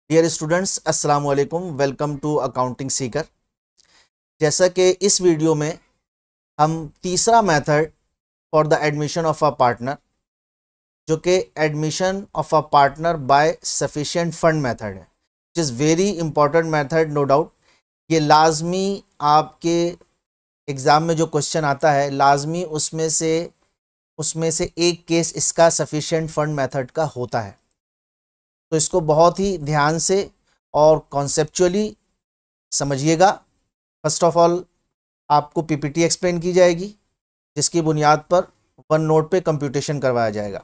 Dear students, अस्सलाम वालेकुम। Welcome to Accounting Seeker. जैसा कि इस वीडियो में हम तीसरा method for the admission of a partner, जो कि admission of a partner by sufficient fund method है, which is very important method, no doubt. ये लाजमी आपके एग्ज़ाम में जो क्वेश्चन आता है, लाजमी उसमें से एक केस इसका सफिशिएंट फंड मेथड का होता है। तो इसको बहुत ही ध्यान से और कॉन्सेप्चुअली समझिएगा। फर्स्ट ऑफ ऑल आपको पीपीटी एक्सप्लेन की जाएगी, जिसकी बुनियाद पर वन नोट पे कंप्यूटेशन करवाया जाएगा।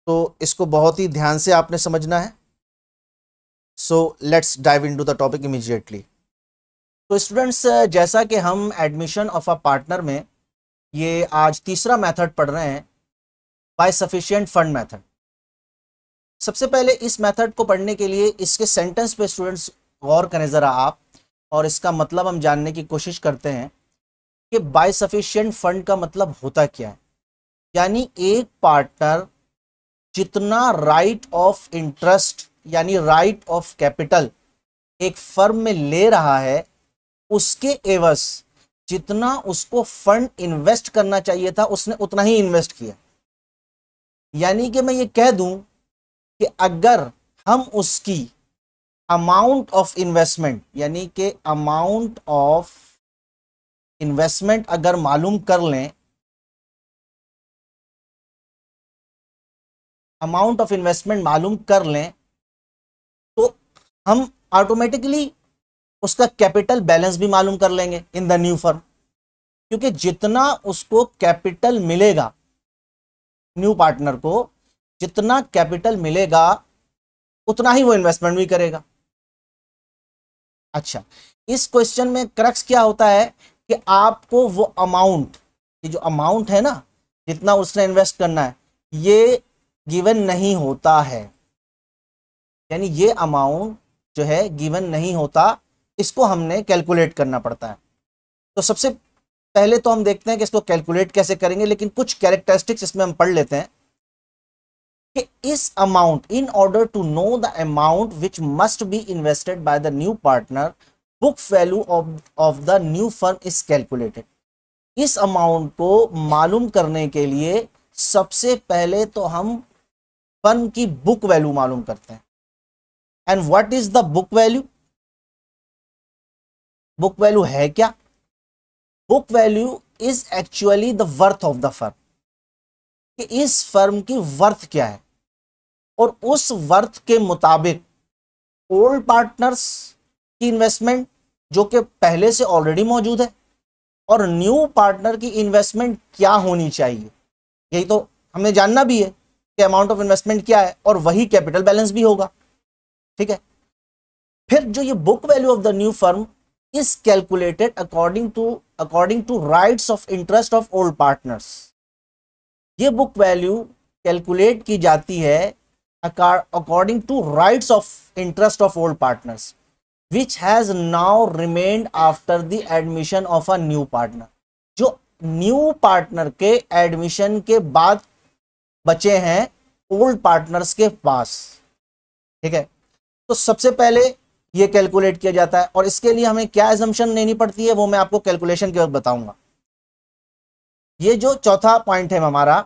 तो इसको बहुत ही ध्यान से आपने समझना है। So let's dive into the topic immediately. तो स्टूडेंट्स, जैसा कि हम एडमिशन ऑफ अ पार्टनर में ये आज तीसरा मेथड पढ़ रहे हैं, बाय सफिशिएंट फंड मेथड। सबसे पहले इस मेथड को पढ़ने के लिए इसके सेंटेंस पे स्टूडेंट्स गौर करें ज़रा आप, और इसका मतलब हम जानने की कोशिश करते हैं कि बाय सफिशिएंट फंड का मतलब होता क्या है। यानी एक पार्टनर जितना राइट ऑफ इंटरेस्ट यानी राइट ऑफ कैपिटल एक फर्म में ले रहा है, उसके एवज जितना उसको फंड इन्वेस्ट करना चाहिए था उसने उतना ही इन्वेस्ट किया। यानी कि मैं ये कह दूं कि अगर हम उसकी अमाउंट ऑफ इन्वेस्टमेंट यानी कि अमाउंट ऑफ इन्वेस्टमेंट अगर मालूम कर लें, अमाउंट ऑफ इन्वेस्टमेंट मालूम कर लें, तो हम ऑटोमेटिकली उसका कैपिटल बैलेंस भी मालूम कर लेंगे इन द न्यू फर्म। क्योंकि जितना उसको कैपिटल मिलेगा, न्यू पार्टनर को जितना कैपिटल मिलेगा उतना ही वो इन्वेस्टमेंट भी करेगा। अच्छा, इस क्वेश्चन में क्रक्स क्या होता है कि आपको वो अमाउंट, ये जो अमाउंट है ना, जितना उसने इन्वेस्ट करना है, ये गिवन नहीं होता है। यानी ये अमाउंट जो है गिवन नहीं होता, इसको हमने कैलकुलेट करना पड़ता है। तो सबसे पहले तो हम देखते हैं कि इसको कैलकुलेट कैसे करेंगे, लेकिन कुछ कैरेक्टरिस्टिक्स इसमें हम पढ़ लेते हैं कि इस amount, in order to know the amount which must be invested by the new partner, book value of the new firm is calculated. इस अमाउंट को मालूम करने के लिए सबसे पहले तो हम फर्म की बुक वैल्यू मालूम करते हैं। And what is the book value? Book value है क्या? Book value is actually the worth of the firm, कि इस फर्म की वर्थ क्या है, और उस वर्थ के मुताबिक ओल्ड पार्टनर्स की इन्वेस्टमेंट जो कि पहले से ऑलरेडी मौजूद है, और न्यू पार्टनर की इन्वेस्टमेंट क्या होनी चाहिए, यही तो हमें जानना भी है कि अमाउंट ऑफ इन्वेस्टमेंट क्या है, और वही कैपिटल बैलेंस भी होगा। ठीक है। फिर जो ये book value of the new firm is calculated according to rights of interest of old partners. ये बुक वैल्यू कैलकुलेट की जाती है according to rights of interest of old partners which has now remained after the admission of a new partner. जो new partner के admission के बाद बचे हैं ओल्ड पार्टनर्स के पास। ठीक है। तो सबसे पहले ये कैलकुलेट किया जाता है, और इसके लिए हमें क्या असम्पशन लेनी पड़ती है वो मैं आपको कैलकुलेशन के वक्त बताऊंगा। ये जो चौथा पॉइंट है हमारा,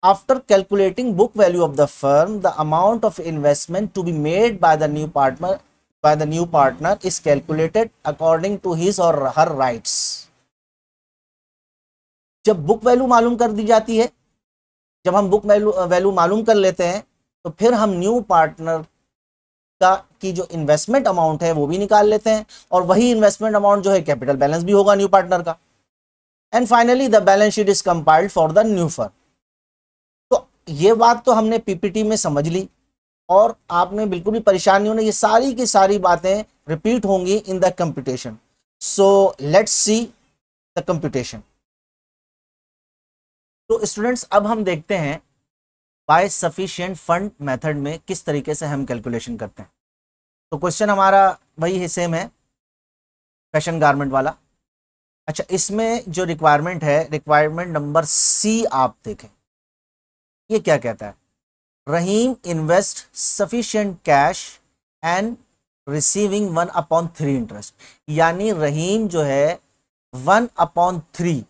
after calculating book value of the firm, the amount of investment to be made by the new partner is calculated according to his और हर राइट्स। जब बुक वैल्यू मालूम कर दी जाती है, जब हम बुक वैल्यू मालूम कर लेते हैं, तो फिर हम न्यू पार्टनर की जो इन्वेस्टमेंट अमाउंट है वो भी निकाल लेते हैं, और वही इन्वेस्टमेंट अमाउंट जो है कैपिटल बैलेंस भी होगा न्यू पार्टनर का। And finally the balance sheet is compiled for the new firm. तो ये बात तो हमने पीपीटी में समझ ली, और आपने बिल्कुल भी परेशान नहीं होना, ये सारी की सारी बातें रिपीट होंगी in the computation. So let's see the computation. तो स्टूडेंट्स, अब हम देखते हैं बाय सफिशिएंट फंड मेथड में किस तरीके से हम कैलकुलेशन करते हैं। तो क्वेश्चन हमारा वही सेम है, फैशन गारमेंट वाला। अच्छा, इसमें जो रिक्वायरमेंट है, रिक्वायरमेंट नंबर सी आप देखें, ये क्या कहता है Rahim invest sufficient cash and receiving 1/3 interest, यानी रहीम जो है 1/3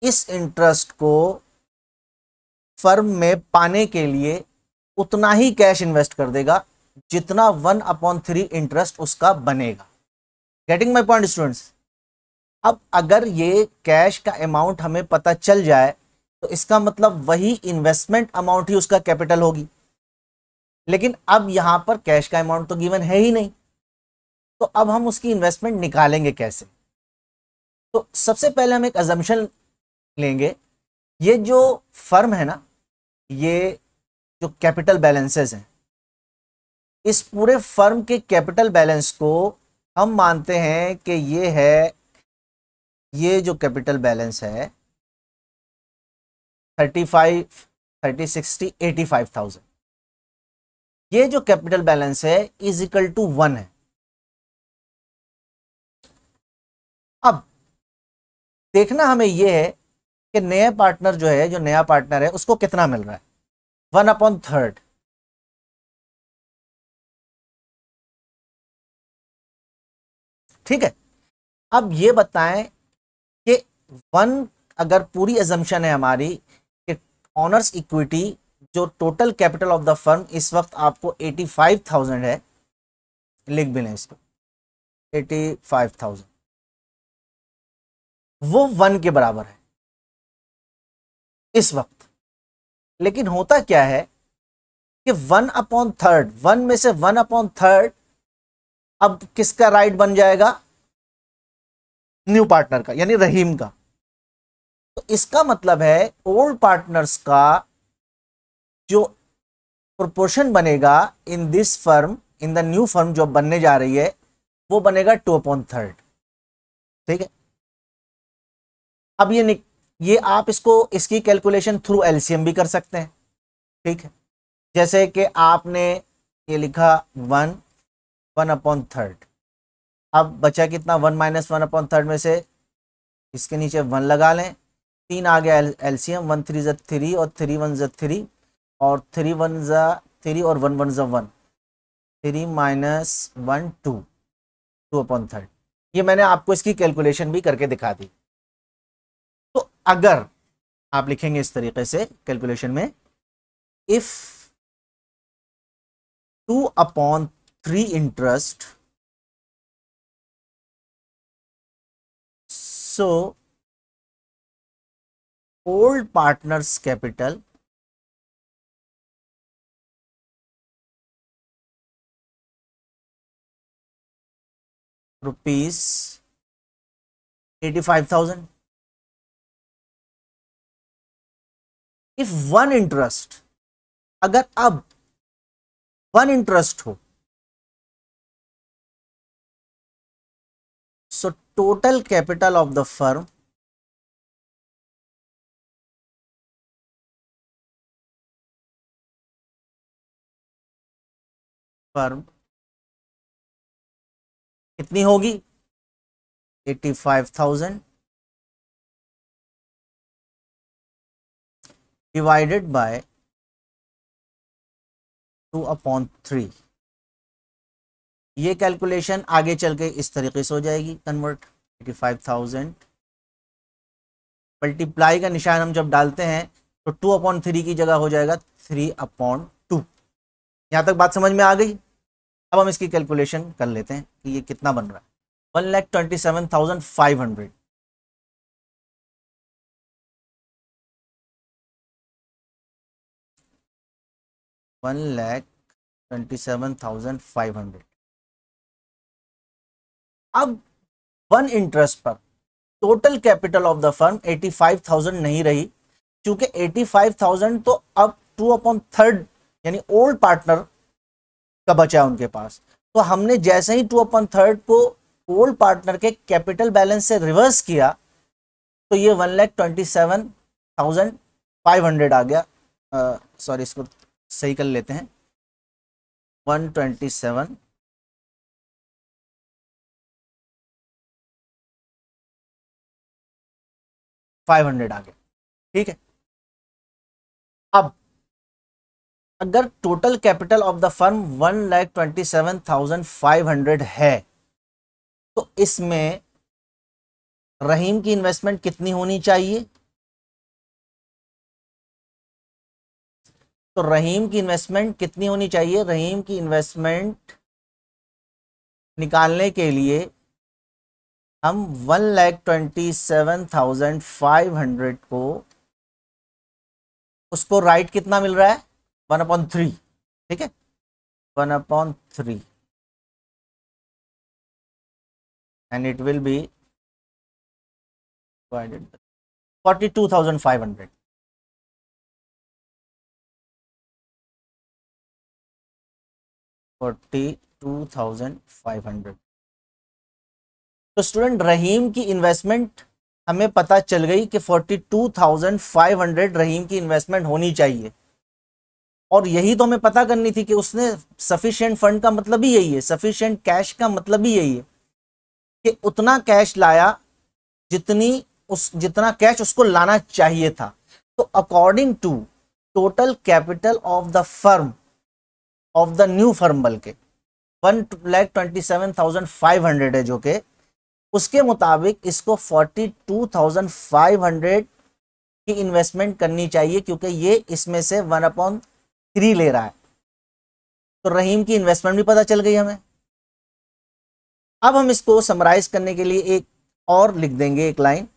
इस इंटरेस्ट को फर्म में पाने के लिए उतना ही कैश इन्वेस्ट कर देगा जितना 1/3 इंटरेस्ट उसका बनेगा। Getting my point students? अब अगर ये कैश का अमाउंट हमें पता चल जाए तो इसका मतलब वही इन्वेस्टमेंट अमाउंट ही उसका कैपिटल होगी, लेकिन अब यहां पर कैश का अमाउंट तो गिवन है ही नहीं, तो अब हम उसकी इन्वेस्टमेंट निकालेंगे कैसे? तो सबसे पहले हम एक अजम्पशन लेंगे, ये जो फर्म है ना, ये जो कैपिटल बैलेंसेस हैं, इस पूरे फर्म के कैपिटल बैलेंस को हम मानते हैं कि ये जो कैपिटल बैलेंस है 35, 30, 60, 85,000, ये जो कैपिटल बैलेंस है इज इक्वल टू 1 है। अब देखना हमें यह है कि नया पार्टनर जो है, जो नया पार्टनर है उसको कितना मिल रहा है, 1/3। ठीक है, अब ये बताएं कि 1, अगर पूरी एजम्पशन है हमारी कि ऑनर्स इक्विटी जो total capital of the firm इस वक्त आपको 85,000 है, लिख भी लें इसको 85,000, वो 1 के बराबर है इस वक्त। लेकिन होता क्या है कि 1/3, 1 में से 1/3 अब किसका राइट बन जाएगा, न्यू पार्टनर का, यानी रहीम का। तो इसका मतलब है ओल्ड पार्टनर्स का जो प्रोपोर्शन बनेगा in this firm, in the new firm जो बनने जा रही है, वो बनेगा 2/3। ठीक है, अब ये आप इसकी कैलकुलेशन थ्रू एलसीएम भी कर सकते हैं। ठीक है, जैसे कि आपने ये लिखा 1/3, अब बचा कितना, 1 - 1/3 में से इसके नीचे 1 लगा लें, 3 आ गया एलसीएम, 1 3 ज़ा 3 और 3 1 ज़ा 3 और 3 1 ज़ा 3 और 1 1 ज़ा 1, 3 - 1 2, 2/3। ये मैंने आपको इसकी कैलकुलेशन भी करके दिखा दी। तो अगर आप लिखेंगे इस तरीके से कैलकुलेशन में, if 2/3 interest, so old partners capital rupees 85,000, if 1 interest, अगर अब 1 इंटरेस्ट हो, so total capital of the firm कितनी होगी, 85,000 डिवाइडेड बाय 2/3। ये कैलकुलेशन आगे चल के इस तरीके से हो जाएगी कन्वर्ट, 85,000 मल्टीप्लाई का निशान हम जब डालते हैं तो 2/3 की जगह हो जाएगा 3/2। यहां तक बात समझ में आ गई? अब हम इसकी कैलकुलेशन कर लेते हैं कि ये कितना बन रहा है, 1,27,500। $1,27,500। अब 1 इंटरेस्ट पर total capital of the firm 85,000 नहीं रही, क्योंकि 85,000 तो अब 2/3 यानी ओल्ड पार्टनर का बचा है उनके पास। तो हमने जैसे ही 2/3 को ओल्ड पार्टनर के कैपिटल बैलेंस से रिवर्स किया तो ये 1,27,500 आ गया। सॉरी, इसको सही कर लेते हैं, 127 500 आ गया। ठीक है, अब अगर total capital of the firm 1,27,500 है तो इसमें रहीम की इन्वेस्टमेंट कितनी होनी चाहिए? तो रहीम की इन्वेस्टमेंट कितनी होनी चाहिए? रहीम की इन्वेस्टमेंट निकालने के लिए हम 1,27,500 को उसको राइट कितना मिल रहा है? 1/3, ठीक है, 1/3 एंड इट विल बी 42,500। 42,500। तो स्टूडेंट रहीम की इन्वेस्टमेंट हमें पता चल गई कि 42,500 रहीम की इन्वेस्टमेंट होनी चाहिए, और यही तो हमें पता करनी थी कि उसने सफिशिएंट फंड का मतलब ही यही है, सफिशिएंट कैश का मतलब ही यही है कि उतना कैश लाया जितना कैश उसको लाना चाहिए था। तो according to total capital of the firm of the new firm, बल्कि 1,27,500 है जो कि उसके मुताबिक इसको 42,500 की इन्वेस्टमेंट करनी चाहिए, क्योंकि ये इसमें से 1/3 ले रहा है। तो रहीम की इन्वेस्टमेंट भी पता चल गई हमें। अब हम इसको समराइज करने के लिए एक और लिख देंगे, एक line.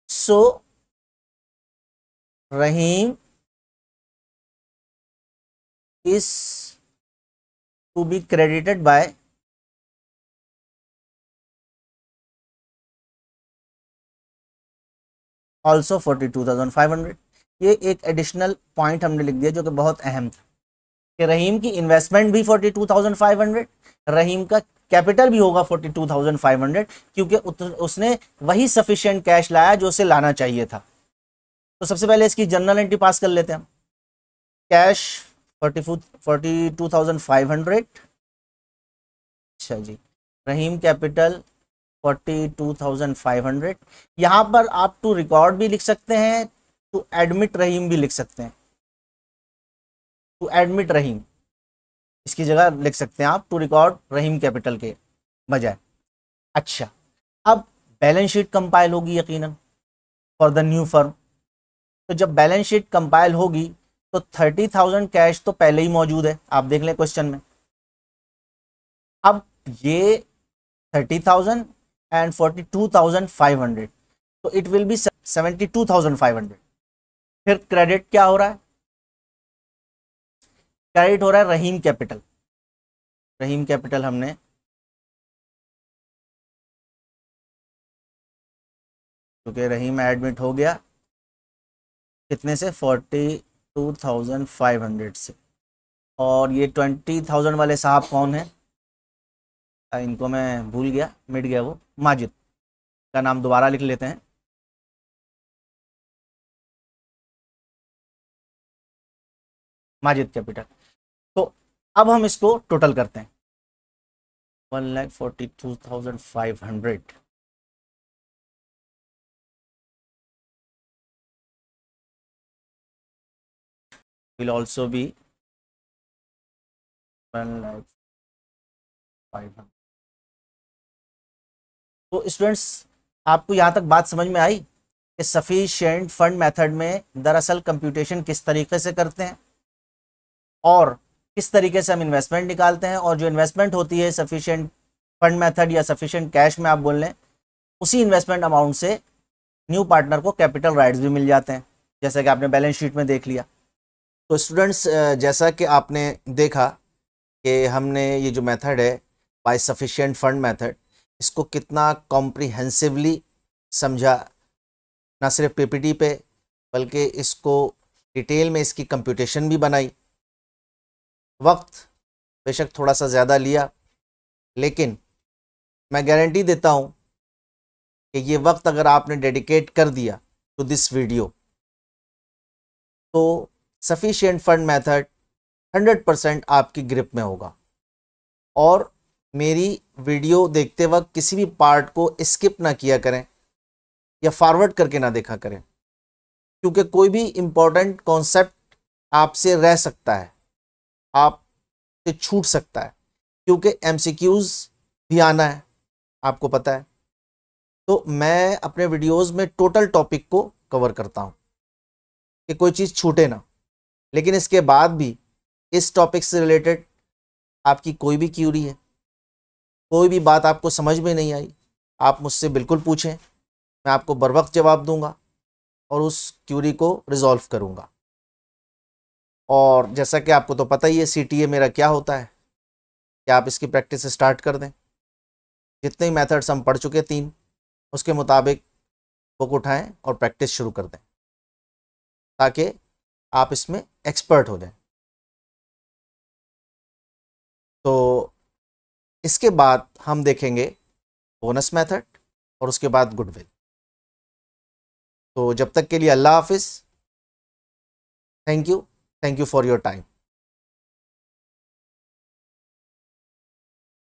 So Rahim is to be credited by also 42,500। ये एक एडिशनल पॉइंट हमने लिख दिया जो कि बहुत अहम था कि रहीम की इन्वेस्टमेंट भी 42,500, रहीम का कैपिटल भी होगा 42,500, क्योंकि उसने वही सफिशिएंट कैश लाया जो उसे लाना चाहिए था। तो सबसे पहले इसकी जनरल एंट्री पास कर लेते हैं हम। कैश 42,500, अच्छा जी, रहीम कैपिटल 42,500। यहां पर आप टू रिकॉर्ड भी लिख सकते हैं, टू एडमिट रहीम भी लिख सकते हैं। टू एडमिट रहीम इसकी जगह लिख सकते हैं आप टू रिकॉर्ड रहीम कैपिटल के बजाय। अच्छा, अब बैलेंस शीट कंपाइल होगी यकीनन फॉर द न्यू फर्म। तो जब बैलेंस शीट कंपाइल होगी तो 30,000 कैश तो पहले ही मौजूद है, आप देख लें क्वेश्चन में। अब ये 30,000 एंड 42,500, तो इट विल बी 72,500। फिर क्रेडिट क्या हो रहा है? क्रेडिट हो रहा है रहीम कैपिटल। रहीम कैपिटल हमने क्योंकि रहीम एडमिट हो गया कितने से? 42,500 से। और ये 20,000 वाले साहब कौन है? इनको मैं भूल गया, मिट गया, वो माजिद का नाम दोबारा लिख लेते हैं। माजिद कैपिटल। तो अब हम इसको टोटल करते हैं। 1,42,500 will also be 1,05,000। तो स्टूडेंट्स, आपको यहाँ तक बात समझ में आई कि सफिशिएंट फंड मेथड में दरअसल कंप्यूटेशन किस तरीके से करते हैं और किस तरीके से हम इन्वेस्टमेंट निकालते हैं, और जो इन्वेस्टमेंट होती है सफिशिएंट फंड मेथड या सफिशिएंट कैश में आप बोल लें, उसी इन्वेस्टमेंट अमाउंट से न्यू पार्टनर को कैपिटल राइट्स भी मिल जाते हैं, जैसा कि आपने बैलेंस शीट में देख लिया। तो स्टूडेंट्स, जैसा कि आपने देखा कि हमने ये जो मेथड है बाय सफिशिएंट फंड मेथड, इसको कितना कॉम्प्रिहेंसिवली समझा, ना सिर्फ पीपीटी पे बल्कि इसको डिटेल में इसकी कंप्यूटेशन भी बनाई। वक्त बेशक थोड़ा सा ज़्यादा लिया, लेकिन मैं गारंटी देता हूँ कि ये वक्त अगर आपने डेडिकेट कर दिया टू दिस वीडियो तो सफिशिएंट फंड मेथड 100% आपकी ग्रिप में होगा। और मेरी वीडियो देखते वक्त किसी भी पार्ट को स्किप ना किया करें या फॉरवर्ड करके ना देखा करें, क्योंकि कोई भी इम्पोर्टेंट कॉन्सेप्ट आपसे रह सकता है। आप से छूट सकता है, क्योंकि एमसीक्यूज भी आना है, आपको पता है। तो मैं अपने वीडियोस में टोटल टॉपिक को कवर करता हूं कि कोई चीज़ छूटे ना। लेकिन इसके बाद भी इस टॉपिक से रिलेटेड आपकी कोई भी क्यूरी है, कोई भी बात आपको समझ में नहीं आई, आप मुझसे बिल्कुल पूछें, मैं आपको बर वक्त जवाब दूंगा और उस क्यूरी को रिजॉल्व करूंगा। और जैसा कि आपको तो पता ही है CTA मेरा क्या होता है, कि आप इसकी प्रैक्टिस स्टार्ट कर दें। जितने मेथड्स हम पढ़ चुके 3, उसके मुताबिक बुक उठाएं और प्रैक्टिस शुरू कर दें, ताकि आप इसमें एक्सपर्ट हो जाएं। तो इसके बाद हम देखेंगे बोनस मेथड और उसके बाद गुडविल। तो जब तक के लिए अल्लाह हाफिज़। Thank you for your time.